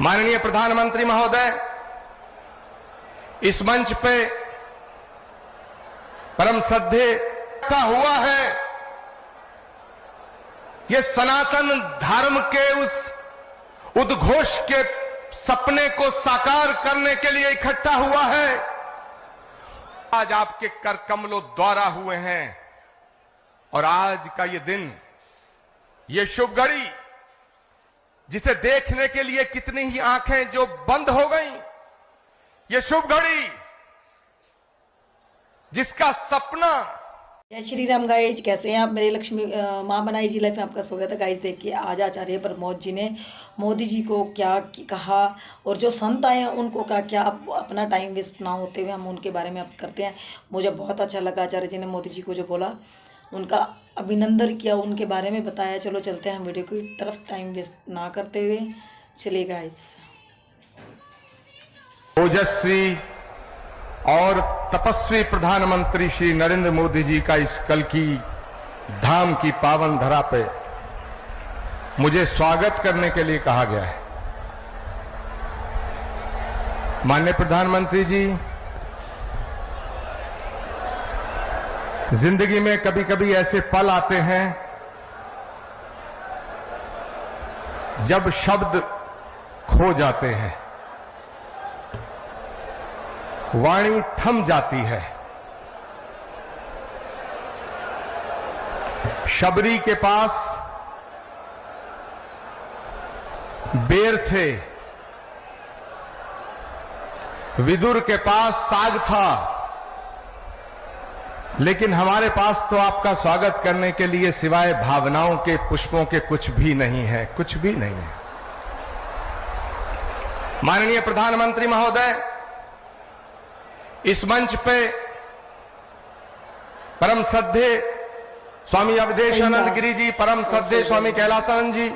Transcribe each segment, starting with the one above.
माननीय प्रधानमंत्री महोदय, इस मंच पे परम श्रद्धेय का हुआ है, ये सनातन धर्म के उस उद्घोष के सपने को साकार करने के लिए इकट्ठा हुआ है। आज आपके कर कमलों द्वारा हुए हैं और आज का ये दिन, ये शुभ घड़ी, जिसे देखने के लिए कितनी ही आंखें जो बंद हो गईं, ये शुभ घड़ी जिसका सपना। जय श्री राम गाइज, कैसे हैं आप? मेरे लक्ष्मी मां बनाई जी लाइफ में आपका स्वागत है। गाइज देखिए, आज आचार्य प्रमोद जी ने मोदी जी को क्या कहा और जो संत आए हैं उनको क्या अपना टाइम वेस्ट ना होते हुए हम उनके बारे में आप करते हैं। मुझे बहुत अच्छा लगा आचार्य जी ने मोदी जी को जो बोला, उनका अभिनंदन किया, उनके बारे में बताया। चलो चलते हैं हम वीडियो की तरफ, टाइम वेस्ट ना करते हुए। चलिए गाइज। ओजस्वी और तपस्वी प्रधानमंत्री श्री नरेंद्र मोदी जी का इस कल की धाम की पावन धरा पे मुझे स्वागत करने के लिए कहा गया है। माननीय प्रधानमंत्री जी, जिंदगी में कभी कभी ऐसे पल आते हैं जब शब्द खो जाते हैं, वाणी थम जाती है। शबरी के पास बेर थे, विदुर के पास साग था, लेकिन हमारे पास तो आपका स्वागत करने के लिए सिवाय भावनाओं के, पुष्पों के कुछ भी नहीं है, कुछ भी नहीं है। माननीय प्रधानमंत्री महोदय, इस मंच पे परम श्रद्धेय स्वामी अवधेशानंद गिरी जी, परम श्रद्धेय स्वामी कैलासानंद जी,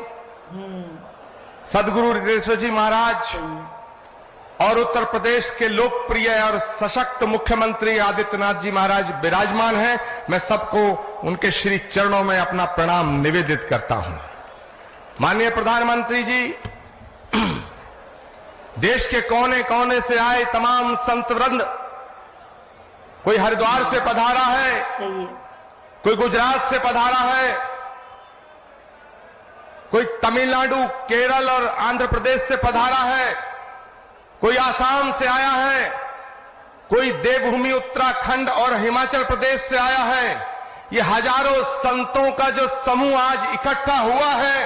सदगुरु हृदयेश्वर जी महाराज और उत्तर प्रदेश के लोकप्रिय और सशक्त मुख्यमंत्री आदित्यनाथ जी महाराज विराजमान हैं। मैं सबको उनके श्री चरणों में अपना प्रणाम निवेदित करता हूं। माननीय प्रधानमंत्री जी, देश के कोने कोने से आए तमाम संत वृंद, कोई हरिद्वार से पधारा है, कोई गुजरात से पधारा है, कोई तमिलनाडु, केरल और आंध्र प्रदेश से पधारा है, कोई आसाम से आया है, कोई देवभूमि उत्तराखंड और हिमाचल प्रदेश से आया है। ये हजारों संतों का जो समूह आज इकट्ठा हुआ है,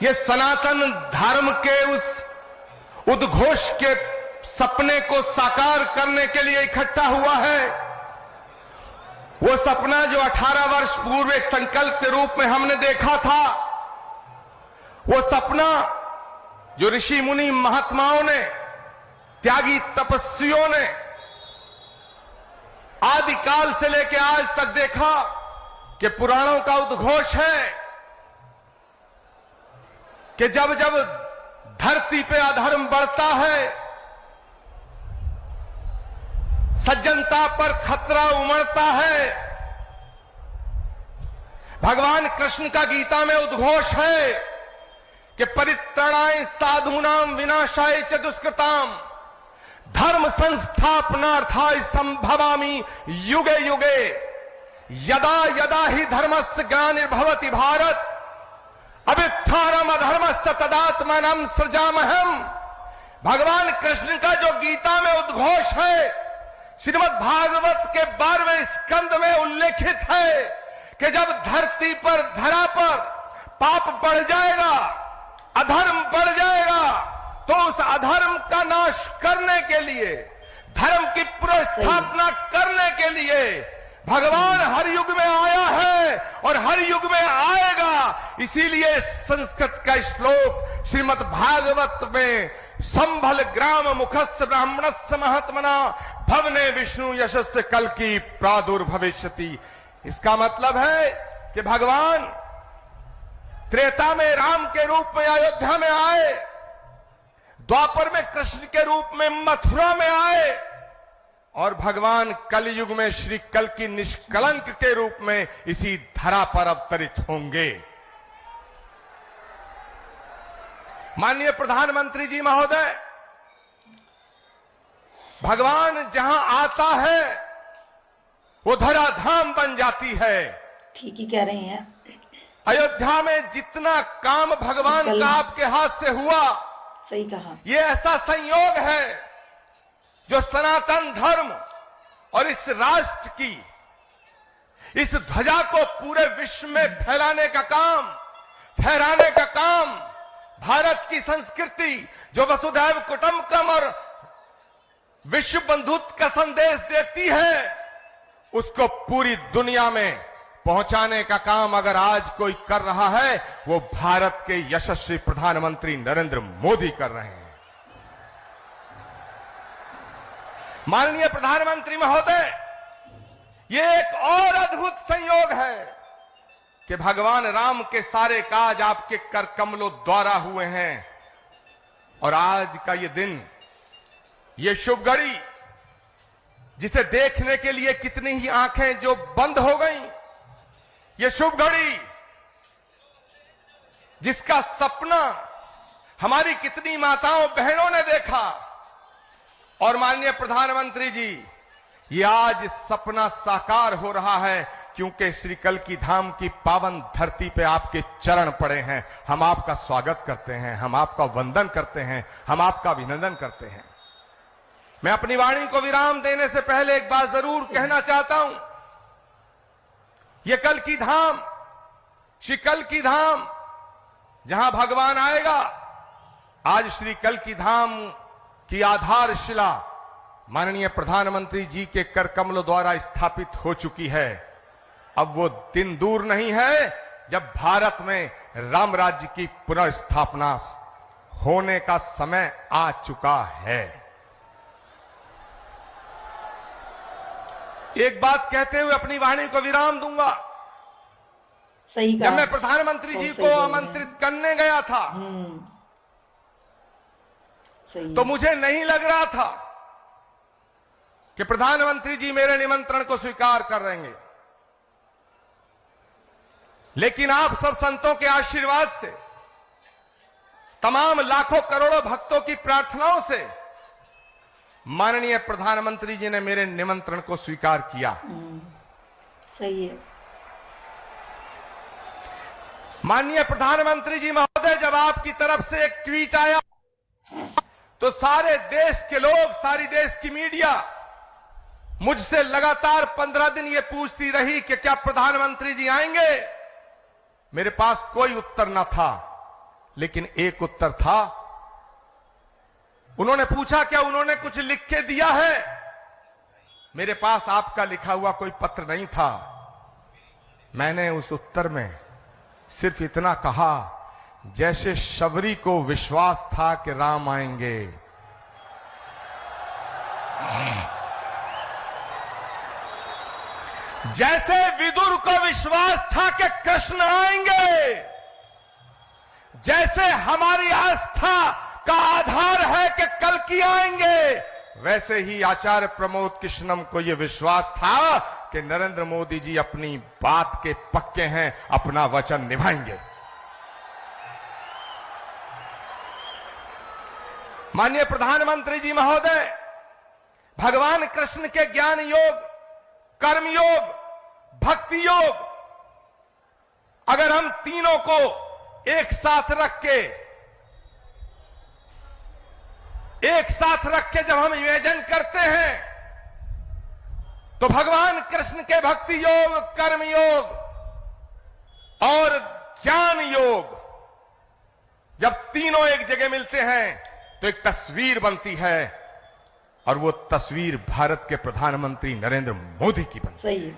ये सनातन धर्म के उस उद्घोष के सपने को साकार करने के लिए इकट्ठा हुआ है। वो सपना जो 18 वर्ष पूर्व एक संकल्प के रूप में हमने देखा था, वो सपना जो ऋषि मुनि महात्माओं ने, त्यागी तपस्वियों ने आदिकाल से लेकर आज तक देखा कि पुराणों का उद्घोष है कि जब जब धरती पे अधर्म बढ़ता है, सज्जनता पर खतरा उमड़ता है, भगवान कृष्ण का गीता में उद्घोष है कि परित्राणाय साधूनाम विनाशाय च दुष्कृताम धर्म संस्थापनार्थाय संभवामि युगे युगे यदा यदा ही धर्मस्य ग्लानिर्भवति भारत अभिष्ठारम अधर्मस्य तदात्मानं सृजामहम्। भगवान कृष्ण का जो गीता में उद्घोष है, श्रीमद् भागवत के 12वें स्कंद में उल्लेखित है कि जब धरती पर, धरा पर पाप बढ़ जाएगा, अधर्म बढ़ जाएगा, तो उस अधर्म का नाश करने के लिए, धर्म की पुनर्स्थापना करने के लिए भगवान हर युग में आया है और हर युग में आएगा। इसीलिए संस्कृत का श्लोक श्रीमद् भागवत में संभल ग्राम मुखस्य ब्राह्मणस्य महात्मना भवने विष्णु यशस्य कल की प्रादुर्भविष्यति। इसका मतलब है कि भगवान त्रेता में राम के रूप में अयोध्या में आए, द्वापर में कृष्ण के रूप में मथुरा में आए और भगवान कलयुग में श्री कल की निष्कलंक के रूप में इसी धरा पर अवतरित होंगे। माननीय प्रधानमंत्री जी महोदय, भगवान जहां आता है वो धराधाम बन जाती है। ठीक ही कह रहे हैं। अयोध्या में जितना काम भगवान का आपके हाथ से हुआ, सही कहा, ये ऐसा संयोग है जो सनातन धर्म और इस राष्ट्र की इस ध्वजा को पूरे विश्व में फहराने का काम, भारत की संस्कृति जो वसुधैव कुटुंबकम और विश्व बंधुत्व का संदेश देती है, उसको पूरी दुनिया में पहुंचाने का काम अगर आज कोई कर रहा है, वो भारत के यशस्वी प्रधानमंत्री नरेंद्र मोदी कर रहे हैं। माननीय प्रधानमंत्री महोदय, ये एक और अद्भुत संयोग है कि भगवान राम के सारे काज आपके कर कमलों द्वारा हुए हैं, और आज का ये दिन, ये शुभ घड़ी, जिसे देखने के लिए कितनी ही आंखें जो बंद हो गईं, ये शुभ घड़ी जिसका सपना हमारी कितनी माताओं बहनों ने देखा, और माननीय प्रधानमंत्री जी, ये आज सपना साकार हो रहा है, क्योंकि श्री कल्की धाम की पावन धरती पे आपके चरण पड़े हैं। हम आपका स्वागत करते हैं, हम आपका वंदन करते हैं, हम आपका अभिनंदन करते हैं। मैं अपनी वाणी को विराम देने से पहले एक बात जरूर कहना चाहता हूं। ये कल्की धाम, श्री कल्की धाम जहां भगवान आएगा, आज श्री कल्की धाम की आधारशिला माननीय प्रधानमंत्री जी के कर कमलों द्वारा स्थापित हो चुकी है। अब वो दिन दूर नहीं है जब भारत में राम राज्य की पुनर्स्थापना होने का समय आ चुका है। एक बात कहते हुए अपनी वाणी को विराम दूंगा। सही कहा। जब मैं प्रधानमंत्री जी को आमंत्रित करने गया था, सही, तो मुझे नहीं लग रहा था कि प्रधानमंत्री जी मेरे निमंत्रण को स्वीकार कर लेंगे, लेकिन आप सब संतों के आशीर्वाद से, तमाम लाखों करोड़ों भक्तों की प्रार्थनाओं से माननीय प्रधानमंत्री जी ने मेरे निमंत्रण को स्वीकार किया। सही है। माननीय प्रधानमंत्री जी महोदय, जब आपकी तरफ से एक ट्वीट आया तो सारे देश के लोग, सारी देश की मीडिया मुझसे लगातार 15 दिन ये पूछती रही कि क्या प्रधानमंत्री जी आएंगे। मेरे पास कोई उत्तर न था, लेकिन एक उत्तर था। उन्होंने पूछा क्या उन्होंने कुछ लिख के दिया है। मेरे पास आपका लिखा हुआ कोई पत्र नहीं था। मैंने उस उत्तर में सिर्फ इतना कहा, जैसे शबरी को विश्वास था कि राम आएंगे, जैसे विदुर को विश्वास था कि कृष्ण आएंगे, जैसे हमारी आस्था का आधार है कि कल्की आएंगे, वैसे ही आचार्य प्रमोद कृष्णम को यह विश्वास था कि नरेंद्र मोदी जी अपनी बात के पक्के हैं, अपना वचन निभाएंगे। माननीय प्रधानमंत्री जी महोदय, भगवान कृष्ण के ज्ञान योग, कर्म योग, भक्ति योग, अगर हम तीनों को एक साथ रख के जब हम इमेजिन करते हैं, तो भगवान कृष्ण के भक्ति योग, कर्म योग और ज्ञान योग जब तीनों एक जगह मिलते हैं तो एक तस्वीर बनती है, और वो तस्वीर भारत के प्रधानमंत्री नरेंद्र मोदी की बनती है। सही है।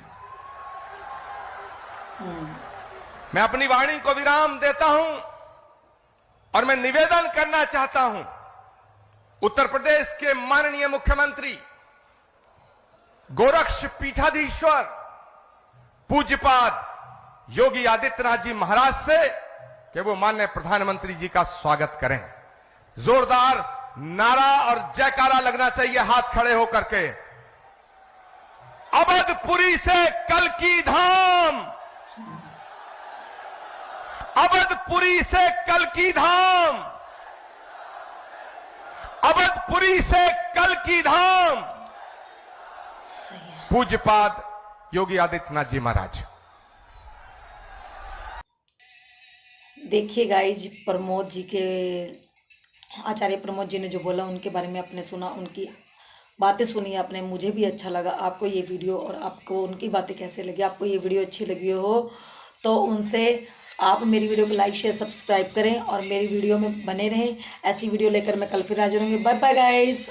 मैं अपनी वाणी को विराम देता हूं और मैं निवेदन करना चाहता हूं, उत्तर प्रदेश के माननीय मुख्यमंत्री गोरक्ष पीठाधीश्वर पूज्यपाद योगी आदित्यनाथ जी महाराज से कि वो माननीय प्रधानमंत्री जी का स्वागत करें। जोरदार नारा और जयकारा लगना चाहिए, हाथ खड़े होकर के। अवधपुरी से कल्की धाम, अवधपुरी से कल्की धाम, अवधपुरी से कल की धाम सही है। पूज्यपाद योगी आदित्यनाथ जी महाराज। देखिए गाइज, प्रमोद जी के आचार्य प्रमोद जी ने जो बोला उनके बारे में आपने सुना, उनकी बातें सुनी आपने, मुझे भी अच्छा लगा। आपको ये वीडियो और आपको उनकी बातें कैसे लगी, आपको ये वीडियो अच्छी लगी हो तो उनसे आप मेरी वीडियो को लाइक शेयर सब्सक्राइब करें और मेरी वीडियो में बने रहें। ऐसी वीडियो लेकर मैं कल फिर हाजिर होंगी। Bye bye guys.